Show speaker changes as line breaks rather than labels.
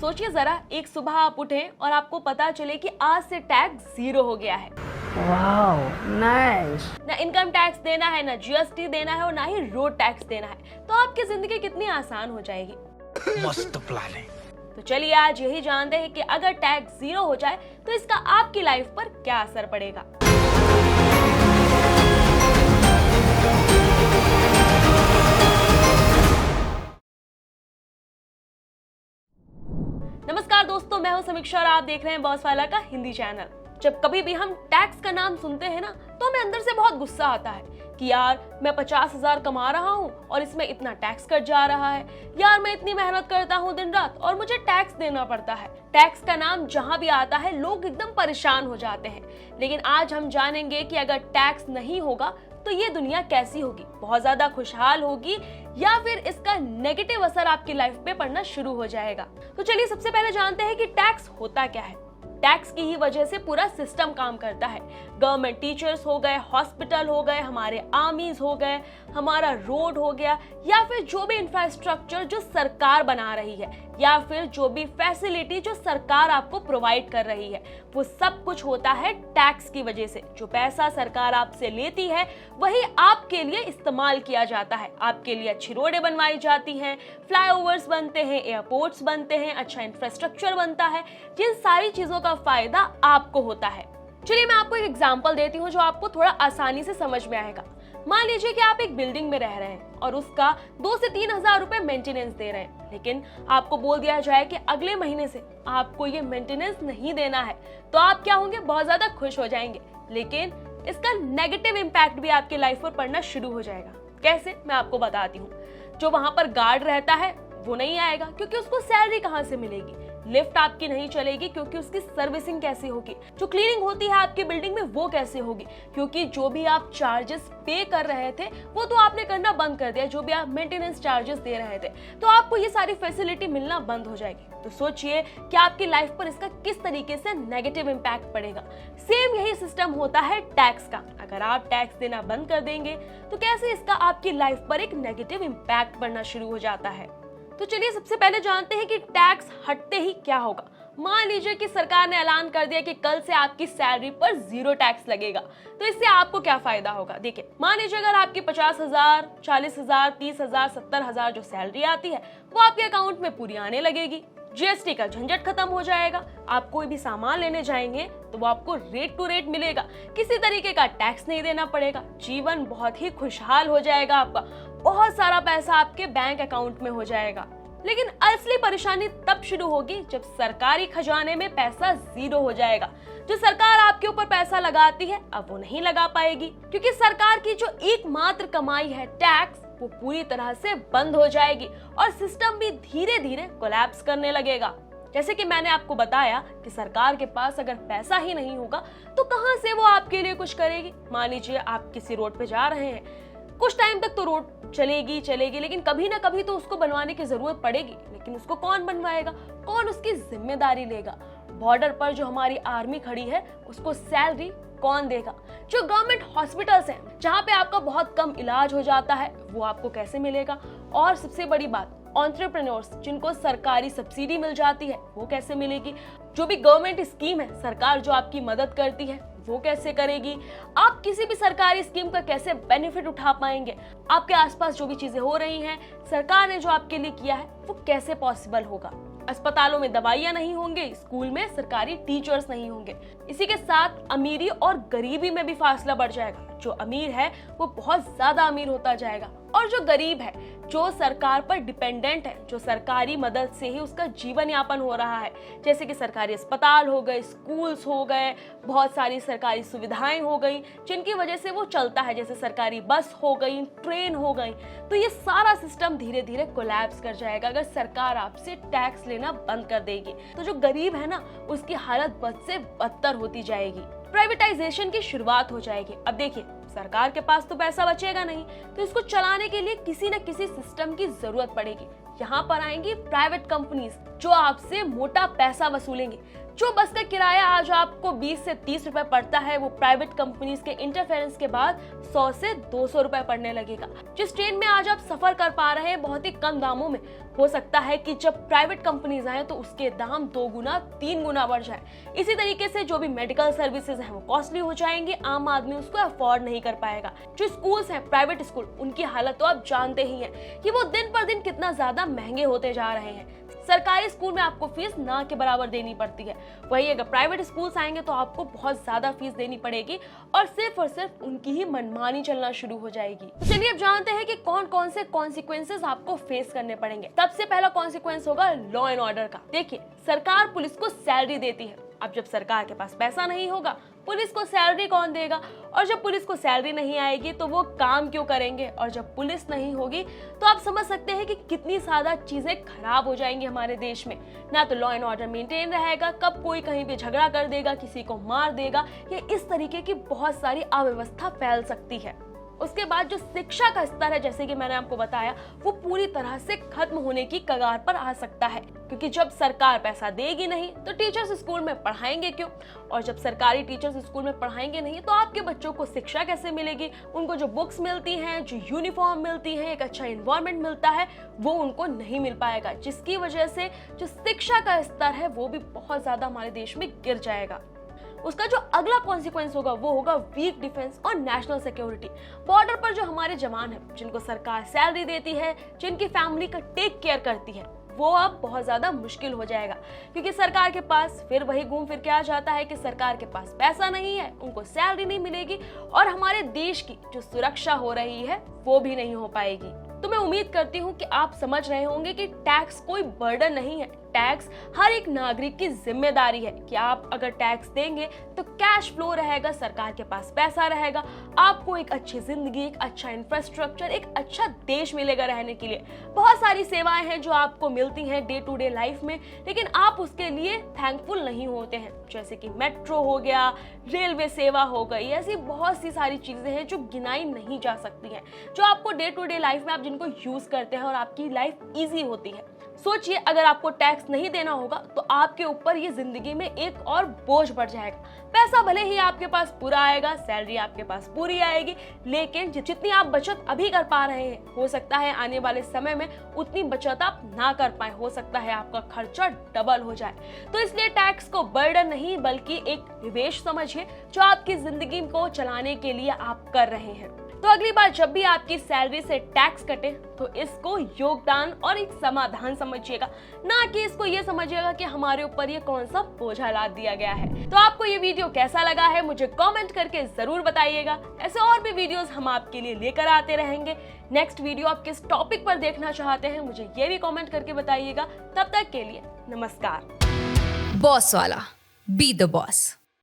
सोचिए जरा, एक सुबह आप उठें और आपको पता चले कि आज से टैक्स 0 हो गया है।
Wow, nice.
ना इनकम टैक्स देना है, ना जीएसटी देना है और ना ही रोड टैक्स देना है। तो आपकी जिंदगी कितनी आसान हो जाएगी।
मस्त प्लानिंग।
तो चलिए आज यही जानते हैं कि अगर टैक्स 0 हो जाए तो इसका आपकी लाइफ पर क्या असर पड़ेगा। नमस्कार दोस्तों, मैं हूं समीक्षा और आप देख रहे हैं बॉस वाला का हिंदी चैनल। जब कभी भी हम टैक्स का नाम सुनते हैं ना, तो हमें अंदर से बहुत गुस्सा आता है कि यार मैं 50,000 कमा रहा हूँ और इसमें इतना टैक्स कट जा रहा है। यार मैं इतनी मेहनत करता हूँ दिन रात और मुझे टैक्स देना पड़ता है। टैक्स का नाम जहाँ भी आता है लोग एकदम परेशान हो जाते हैं। लेकिन आज हम जानेंगे कि अगर टैक्स नहीं होगा तो ये दुनिया कैसी होगी, बहुत ज्यादा खुशहाल होगी या फिर इसका नेगेटिव असर आपकी लाइफ पे पड़ना शुरू हो जाएगा। तो चलिए सबसे पहले जानते हैं कि टैक्स होता क्या है। टैक्स की ही वजह से पूरा सिस्टम काम करता है। गवर्नमेंट टीचर्स हो गए, हॉस्पिटल हो गए, हमारे आर्मीज हो गए, हमारा रोड हो गया, या फिर जो भी इंफ्रास्ट्रक्चर जो सरकार बना रही है, या फिर जो भी फैसिलिटी जो सरकार आपको प्रोवाइड कर रही है, वो सब कुछ होता है टैक्स की वजह से। जो पैसा सरकार आपसे लेती है वही आपके लिए इस्तेमाल किया जाता है। आपके लिए अच्छी रोडें बनवाई जाती हैं, फ्लाईओवर्स बनते हैं, एयरपोर्ट्स बनते हैं, अच्छा इंफ्रास्ट्रक्चर बनता है। जिन सारी चीजों का फायदा आपको होता है। चलिए मैं आपको एक एग्जांपल देती हूँ जो आपको थोड़ा आसानी से समझ में आएगा। मान लीजिए कि आप एक बिल्डिंग में रह रहे हैं और उसका 2 से 3 हजार रुपए मेंटेनेंस दे रहे हैं, लेकिन आपको बोल दिया जाए कि अगले महीने से आपको ये मेंटेनेंस नहीं देना है। तो आप क्या होंगे, बहुत ज्यादा खुश हो जाएंगे। लेकिन इसका नेगेटिव इम्पैक्ट भी आपकी लाइफ पर पड़ना शुरू हो जाएगा। कैसे, मैं आपको बताती हूँ। जो वहां पर गार्ड रहता है वो नहीं आएगा क्योंकि उसको सैलरी कहाँ से मिलेगी। लिफ्ट आपकी नहीं चलेगी क्योंकि उसकी सर्विसिंग कैसे होगी। जो क्लीनिंग होती है आपकी बिल्डिंग में वो कैसे होगी, क्योंकि जो भी आप चार्जेस पे कर रहे थे वो तो आपने करना बंद कर दिया। जो भी आप मेंटेनेंस चार्जेस दे रहे थे, तो आपको ये सारी फैसिलिटी मिलना बंद हो जाएगी। तो सोचिए कि आपकी लाइफ पर इसका किस तरीके से नेगेटिव इम्पैक्ट पड़ेगा। सेम यही सिस्टम होता है टैक्स का। अगर आप टैक्स देना बंद कर देंगे तो कैसे इसका आपकी लाइफ पर एक नेगेटिव इम्पैक्ट पड़ना शुरू हो जाता है। तो चलिए सबसे पहले जानते हैं कि टैक्स हटते ही क्या होगा। मान लीजिए कि सरकार ने ऐलान कर दिया कि कल से आपकी सैलरी पर 0 टैक्स लगेगा। तो इससे आपको क्या फायदा होगा। देखिए, मान लीजिए अगर आपकी 50,000, 40,000, 30,000, 70,000 जो सैलरी आती है वो आपके अकाउंट में पूरी आने लगेगी। जीएसटी का झंझट खत्म हो जाएगा। आप कोई भी सामान लेने जाएंगे तो वो आपको रेट टू रेट मिलेगा, किसी तरीके का टैक्स नहीं देना पड़ेगा। जीवन बहुत ही खुशहाल हो जाएगा आपका, बहुत सारा पैसा आपके बैंक अकाउंट में हो जाएगा। लेकिन असली परेशानी तब शुरू होगी जब सरकारी खजाने में पैसा 0 हो जाएगा। जो सरकार आपके ऊपर पैसा लगाती है अब वो नहीं लगा पाएगी, क्योंकि सरकार की जो एकमात्र कमाई है टैक्स, वो पूरी तरह से बंद हो जाएगी और सिस्टम भी धीरे धीरे कोलैप्स करने लगेगा। जैसे कि मैंने आपको बताया कि सरकार के पास अगर पैसा ही नहीं होगा तो कहां से वो आपके लिए कुछ करेगी। मान लीजिए आप किसी रोड पे जा रहे हैं, कुछ टाइम तक तो रोड चलेगी, लेकिन कभी ना कभी तो उसको बनवाने की जरूरत पड़ेगी। लेकिन उसको कौन बनवाएगा, कौन उसकी जिम्मेदारी लेगा। बॉर्डर पर जो हमारी आर्मी खड़ी है उसको सैलरी कौन देगा। जो गवर्नमेंट हॉस्पिटल्स हैं जहाँ पे आपका बहुत कम इलाज हो जाता है वो आपको कैसे मिलेगा। और सबसे बड़ी बात, एंटरप्रेन्योर्स जिनको सरकारी सब्सिडी मिल जाती है वो कैसे मिलेगी। जो भी गवर्नमेंट स्कीम है, सरकार जो आपकी मदद करती है वो कैसे करेगी। आप किसी भी सरकारी स्कीम का कैसे बेनिफिट उठा पाएंगे। आपके आसपास जो भी चीजें हो रही हैं, सरकार ने जो आपके लिए किया है वो कैसे पॉसिबल होगा। अस्पतालों में दवाइयां नहीं होंगे, स्कूल में सरकारी टीचर्स नहीं होंगे। इसी के साथ अमीरी और गरीबी में भी फासला बढ़ जाएगा। जो अमीर है वो बहुत ज्यादा अमीर होता जाएगा और जो गरीब है, जो सरकार पर डिपेंडेंट है, जो सरकारी मदद से ही उसका जीवन यापन हो रहा है, जैसे कि सरकारी अस्पताल हो गए, स्कूल्स हो गए, बहुत सारी सरकारी सुविधाएं हो गई जिनकी वजह से वो चलता है, जैसे सरकारी बस हो गई, ट्रेन हो गई। तो ये सारा सिस्टम धीरे धीरे कोलैप्स कर जाएगा अगर सरकार आपसे टैक्स लेना बंद कर देगी। तो जो गरीब है ना, उसकी हालत बद से बदतर होती जाएगी। प्राइवेटाइजेशन की शुरुआत हो जाएगी। अब देखिए, सरकार के पास तो पैसा बचेगा नहीं, तो इसको चलाने के लिए किसी न किसी सिस्टम की जरूरत पड़ेगी। यहाँ पर आएंगी प्राइवेट कंपनीज जो आपसे मोटा पैसा वसूलेंगे। जो बस का किराया आज आपको 20 से 30 रुपए पड़ता है, वो प्राइवेट कंपनीज के इंटरफेरेंस के बाद 100 से 200 रुपए पड़ने लगेगा। जिस ट्रेन में आज आप सफर कर पा रहे हैं बहुत ही कम दामों में, हो सकता है कि जब प्राइवेट कंपनीज आए तो उसके दाम 2 गुना 3 गुना बढ़ जाए। इसी तरीके से जो भी मेडिकल सर्विसेज हैं वो कॉस्टली हो जाएंगे, आम आदमी उसको अफोर्ड नहीं कर पाएगा। जो स्कूल्स हैं प्राइवेट स्कूल, उनकी हालत तो आप जानते ही हैं कि वो दिन पर दिन कितना ज्यादा महंगे होते जा रहे हैं। सरकारी स्कूल में आपको फीस ना के बराबर देनी पड़ती है, वही अगर प्राइवेट स्कूल्स आएंगे तो आपको बहुत ज्यादा फीस देनी पड़ेगी और सिर्फ उनकी ही मनमानी चलना शुरू हो जाएगी। तो चलिए अब जानते हैं कि कौन कौन से कॉन्सिक्वेंसेस आपको फेस करने पड़ेंगे। सबसे पहला कॉन्सिक्वेंस होगा लॉ एंड ऑर्डर का। देखिए, सरकार पुलिस को सैलरी देती है। अब जब सरकार के पास पैसा नहीं होगा, पुलिस को सैलरी कौन देगा? और जब पुलिस को सैलरी नहीं आएगी तो वो काम क्यों करेंगे? और जब पुलिस नहीं होगी तो आप समझ सकते हैं कि कितनी ज्यादा चीजें खराब हो जाएंगी हमारे देश में। ना तो लॉ एंड ऑर्डर मेंटेन रहेगा, कब कोई कहीं पे झगड़ा कर देगा, किसी को मार देगा, या इस तरीके की बहुत सारी अव्यवस्था फैल सकती है। उसके बाद जो शिक्षा का स्तर है, जैसे कि मैंने आपको बताया, वो पूरी तरह से खत्म होने की कगार पर आ सकता है, क्योंकि जब सरकार पैसा देगी नहीं तो टीचर्स स्कूल में पढ़ाएंगे क्यों? और जब सरकारी टीचर्स स्कूल में पढ़ाएंगे नहीं तो आपके बच्चों को शिक्षा कैसे मिलेगी? उनको जो बुक्स मिलती हैं, जो यूनिफॉर्म मिलती है, एक अच्छा एनवायरनमेंट मिलता है, वो उनको नहीं मिल पाएगा, जिसकी वजह से जो शिक्षा का स्तर है वो भी बहुत ज्यादा हमारे देश में गिर जाएगा। उसका जो अगला कॉन्सिक्वेंस होगा वो होगा वीक डिफेंस और नेशनल सिक्योरिटी। बॉर्डर पर जो हमारे जवान हैं, जिनको सरकार सैलरी देती है, जिनकी फैमिली का टेक केयर करती है, वो अब बहुत ज्यादा मुश्किल हो जाएगा, क्योंकि सरकार के पास फिर वही घूम फिर के आ जाता है कि सरकार के पास पैसा नहीं है, उनको सैलरी नहीं मिलेगी और हमारे देश की जो सुरक्षा हो रही है वो भी नहीं हो पाएगी। तो मैं उम्मीद करती हूँ कि आप समझ रहे होंगे कि टैक्स कोई बर्डन नहीं है। टैक्स हर एक नागरिक की जिम्मेदारी है कि आप अगर टैक्स देंगे तो कैश फ्लो रहेगा, सरकार के पास पैसा रहेगा, आपको एक अच्छी जिंदगी, एक अच्छा इंफ्रास्ट्रक्चर, एक अच्छा देश मिलेगा रहने के लिए। बहुत सारी सेवाएं हैं जो आपको मिलती हैं डे टू डे लाइफ में, लेकिन आप उसके लिए थैंकफुल नहीं होते हैं, जैसे कि मेट्रो हो गया, रेलवे सेवा हो गई, ऐसी बहुत सी सारी चीजें हैं जो गिनाई नहीं जा सकती हैं, जो आपको डे टू डे लाइफ में आप जिनको यूज करते हैं और आपकी लाइफ ईजी होती है। सोचिए, अगर आपको टैक्स नहीं देना होगा तो आपके ऊपर ये जिंदगी में एक और बोझ बढ़ जाएगा। पैसा भले ही आपके पास पूरा आएगा, सैलरी आपके पास पूरी आएगी, लेकिन जितनी आप बचत अभी कर पा रहे हैं, हो सकता है आने वाले समय में उतनी बचत आप ना कर पाए, हो सकता है आपका खर्चा डबल हो जाए। तो इसलिए टैक्स को बर्डन नहीं बल्कि एक निवेश समझिए, जो आपकी जिंदगी को चलाने के लिए आप कर रहे हैं। तो अगली बार जब भी आपकी सैलरी से टैक्स कटे तो इसको योगदान और एक समाधान समझिएगा, ना कि इसको ये समझिएगा कि हमारे ऊपर ये कौन सा बोझा लाद दिया गया है। तो आपको ये वीडियो कैसा लगा है मुझे कमेंट करके जरूर बताइएगा। ऐसे और भी वीडियोस हम आपके लिए लेकर आते रहेंगे। नेक्स्ट वीडियो आप किस टॉपिक पर देखना चाहते हैं मुझे ये भी कमेंट करके बताइएगा। तब तक के लिए नमस्कार।
बॉस वाला, बी द बॉस।